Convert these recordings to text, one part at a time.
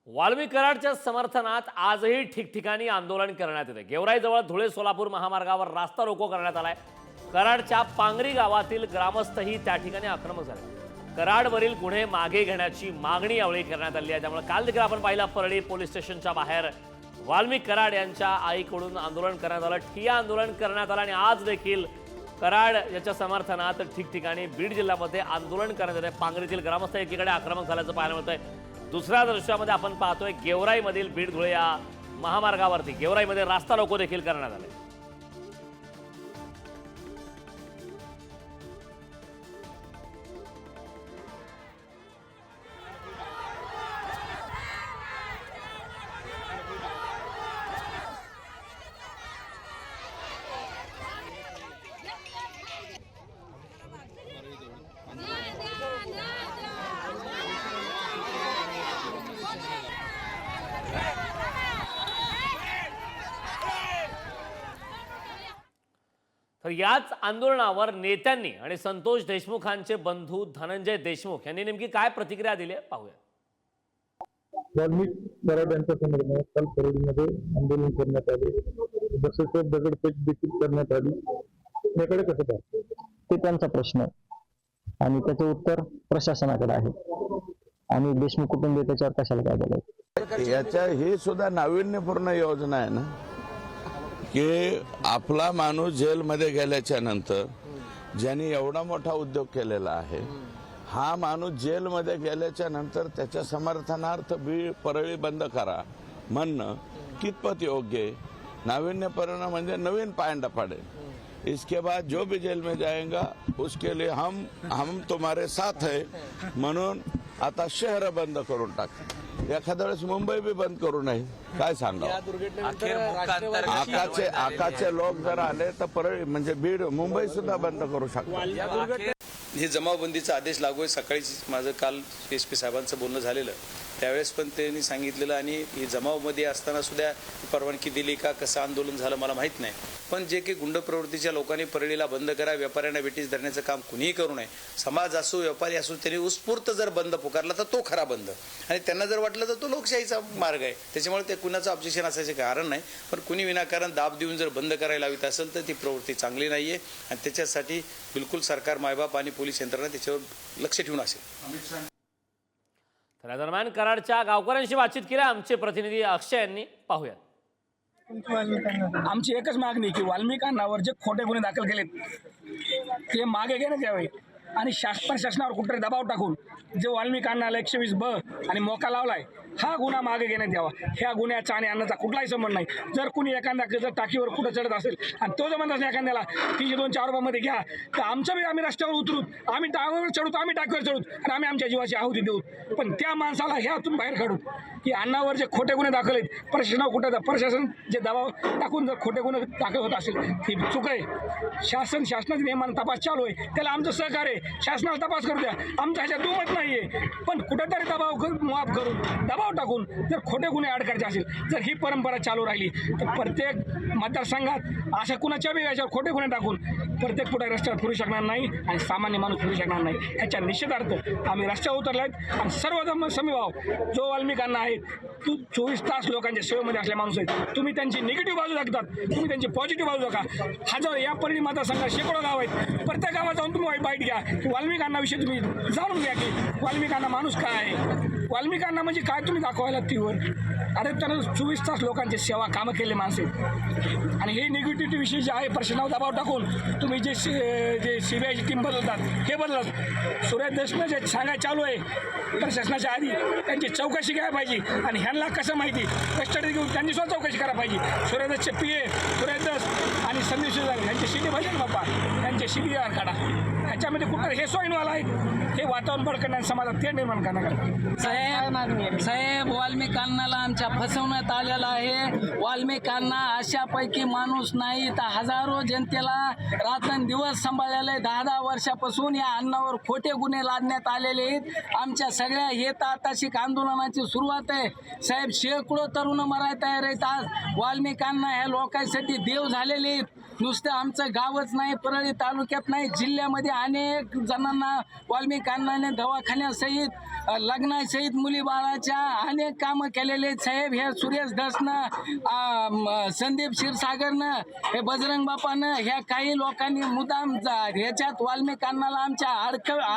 वाल्मी कराडच्या समर्थनात आजही ठिकठिकाणी आंदोलन करण्यात येते। गेवराईजवळ धुळे सोलापूर महामार्गावर रास्ता रोको करण्यात आलाय। कराडच्या पांगरी गावातील ग्रामस्थही त्या ठिकाणी आक्रमक झाले। कराडवरील गुन्हे मागे घेण्याची मागणी यावेळी करण्यात आली आहे। त्यामुळे काल देखील आपण पाहिलं परळी पोलीस स्टेशनच्या बाहेर वाल्मी कराड यांच्या आईकडून आंदोलन करण्यात आलं, ठिय्या आंदोलन करण्यात आलं आणि आज देखील कराड याच्या समर्थनात ठिकठिकाणी बीड जिल्ह्यामध्ये आंदोलन करण्यात येते। पांगरीतील ग्रामस्थ एकीकडे आक्रमक झाल्याचं पाहायला मिळतंय। दुसऱ्या दृश्यामध्ये आपण पाहतोय गेवराईमधील बीड धुळे या महामार्गावरती गेवराईमध्ये रास्ता रोको देखील करण्यात आले। तर याच आंदोलनावर नेत्यांनी आणि संतोष देशमुखांचे बंधू धनंजय देशमुख यांनी नेमकी काय प्रतिक्रिया दिली आहे पाहूया। वाल्मी कराड यांच्या समर्थनात काल परळीमध्ये आंदोलन करण्यात आले, तसेच दगडफेक देखील करण्यात आली। याकडे कसं पाहतो? ते त्यांचा प्रश्न आहे आणि त्याचे उत्तर प्रशासनाकडे आहे आणि देशमुख कुटुंबीय त्याच्यावर कशाला काय बोलायचं। याच्या ही सुद्धा नाविन्यपूर्ण योजना आहे ना की आपला माणूस जेलमध्ये गेल्याच्या नंतर ज्यांनी एवढा मोठा उद्योग केलेला आहे, हा माणूस जेलमध्ये गेल्याच्या नंतर त्याच्या समर्थनार्थ परळी बंद करा म्हणणं कितपत योग्य आहे? नाविन्यपूर्ण म्हणजे नवीन पायंडा पडेल। इसके बाद जो भी जेल में जाएगा उसके लिए हम तुम्हारे साथ है म्हणून आता शहर बंद करून टाक। एखाद्या वेळेस मुंबई बी बंद करू नये, काय सांगा? आकाचे लोक जर आले तर परळी म्हणजे बीड मुंबई सुद्धा बंद करू शकतात। हे जमावबंदीचा आदेश लागू आहे। सकाळी माझं काल SP साहेबांचं बोलणं झालेलं, त्यावेळेस पण त्यांनी सांगितलेलं आणि ही जमावमध्ये असताना सुद्धा परवानगी दिली का, कसं आंदोलन झालं मला माहीत नाही। पण जे काही गुंड प्रवृत्तीच्या लोकांनी परळीला बंद करा, व्यापाऱ्यांना वेटीस धरण्याचं काम कुणीही करू नये। समाज असो व्यापारी असो, त्यांनी उत्स्फूर्त जर बंद पुकारला तर तो खरा बंद, आणि त्यांना जर वाटलं तर तो लोकशाहीचा मार्ग आहे। त्याच्यामुळे ते कुणाचं ऑब्जेक्शन असायचे कारण नाही, पण कुणी विनाकारण दाब देऊन जर बंद करायला हवीत असेल तर ती प्रवृत्ती चांगली नाहीये आणि त्याच्यासाठी बिलकुल सरकार, मायबाप आणि पोलीस यंत्रणा त्याच्यावर लक्ष ठेवून असेल। तर या दरम्यान कराडच्या गावकऱ्यांशी बातचीत केली आमचे प्रतिनिधी अक्षय यांनी, पाहूया। आमची एकच मागणी की वाल्मिकांनावर जे खोटे गुन्हे दाखल केलेत ते मागे घेण्यात यावे आणि शासनावर कुठेतरी दबाव टाकून जे वाल्मिकांना 120B आणि मोका लावलाय हा गुन्हा मागे घेण्यात यावा। ह्या गुन्ह्याचा आणि अन्नाचा कुठलाही संबंध नाही। जर कुणी एखाद्या जर टाकीवर कुठं चढत असेल आणि तो जर म्हणत असेल एखाद्याला 302-4 रुपयामध्ये घ्या, तर आम्ही रस्त्यावर उतरू, आम्ही टाकीवर चढू, आम्ही टाकीवर चढू आणि आम्ही आमच्या जीवाची आहुती देऊ, पण त्या माणसाला ह्यातून बाहेर काढू की अन्नावर जे खोटे गुन्हे दाखल आहेत प्रशासनावर प्रशासन जे दबाव टाकून जर खोटे गुन्हे दाखल होत असेल ही चूक आहे। शासनाच्या नियमांना तपास चालू आहे, त्याला आमचं सहकार्य आहे। शासनाला तपास करू द्या, आमच्या ह्याच्यात दुमत नाही आहे, पण कुठेतरी माफ करून दबाव टाकून जर खोटे गुन्हे अड करायचे असेल, जर ही परंपरा चालू राहिली तर प्रत्येक मतदारसंघात अशा कुणाच्या बी याच्यावर खोटे गुन्हे टाकून प्रत्येक कुठे रस्त्यावर फिरू शकणार नाही आणि सामान्य माणूस फिरू शकणार नाही। ह्याच्या निषेधार्थ आम्ही रस्त्यावर उतरले आहेत आणि सर्व समीभाव जो वाल्मिकांना आहेत, 24 तास लोकांच्या सेवेमध्ये असले माणूस आहेत, तुम्ही त्यांची निगेटिव्ह बाजू दाखवतात, तुम्ही त्यांची पॉझिटिव्ह बाजू दाखवा। हजार या परळी मतदारसंघात शेकडो गाव आहेत, प्रत्येक गावात जाऊन तुम्ही बाईट घ्या की वाल्मिकांना विषयी तुम्ही जाणून घ्या की वाल्मिकांना माणूस काय आहे, वाल्मिकांना म्हणजे काय तुम्ही दाखवायला टीव्हीवर। अरे त्यानं 24 तास लोकांची सेवा कामं केले माणसे आणि हे निगेटिव्हिटी विषयी जे आहे प्रश्नावर दबाव टाकून तुम्ही जे CBIची टीम बदलतात हे बदलत। सुरेश देशमुख जे सांगायला चालू आहे प्रशासनाच्या आधी त्यांची चौकशी घ्यायला पाहिजे आणि ह्यांना कसं माहिती कस्टडी घेऊन त्यांची स्वतः चौकशी करायला पाहिजे। सुरेशचे PA सुरेश दस आणि संदीप शिवदार यांची शिटी पाहिजे ना बाप्पा, त्यांचे शिटी काढा। ह्याच्यामध्ये कुठं हे सोयीनवाला आहे, हे वातावरण बळकण्यात समाजात ते निर्माण करण्याकरता साहेब वाल्मिकांना आमच्या फसवण्यात आलेला आहे। वाल्मिकांना अशापैकी माणूस नाही तर हजारो जनतेला रात्रंदिवस सांभाळलेले 10-10 वर्षापासून या अन्नावर खोटे गुन्हे लादण्यात आलेले आहेत। आमच्या सगळ्या हेत आताशिक आंदोलनाची सुरुवात आहे साहेब। शेकडो तरुण मरायला तयार आहेत। आज वाल्मिकांना ह्या लोकांसाठी देव झालेले आहेत। नुसतं आमचं गावच नाही, परळी तालुक्यात नाही, जिल्ह्यामध्ये अनेक जणांना वाल्मिकी अण्णांनी दवाखान्यासहित लग्नासहित मुली बाळाच्या अनेक कामं केलेले आहेत साहेब. हे सुरेश धसनं, संदीप क्षीरसागरनं, हे बजरंग बापानं, ह्या काही लोकांनी मुद्दाम ह्याच्यात वाल्मिकी अण्णाला आमच्या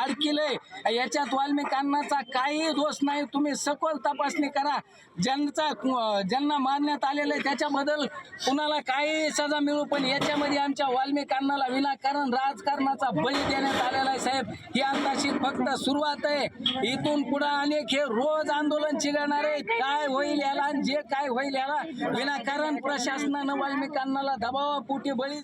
अडकिलंय. याच्यात वाल्मिकी अण्णाचा काही दोष नाही. तुम्ही सखोल तपासणी करा. ज्यांना मारण्यात आलेलं आहे त्याच्याबद्दल कुणाला काही सजा मिळू, पण याच्यामध्ये आमच्या वाल्मिकी अण्णाला विनाकारण राजकारणाचा बळी देण्यात आलेला आहे साहेब. ही आताशी फक्त सुरुवात आहे. इथून पुढे अनेक हे रोज आंदोलन चिघळणार आहे. काय होईल याला आणि जे काय होईल याला विनाकारण प्रशासनानं वाल्मिकी अण्णाला दबावापोटी बळी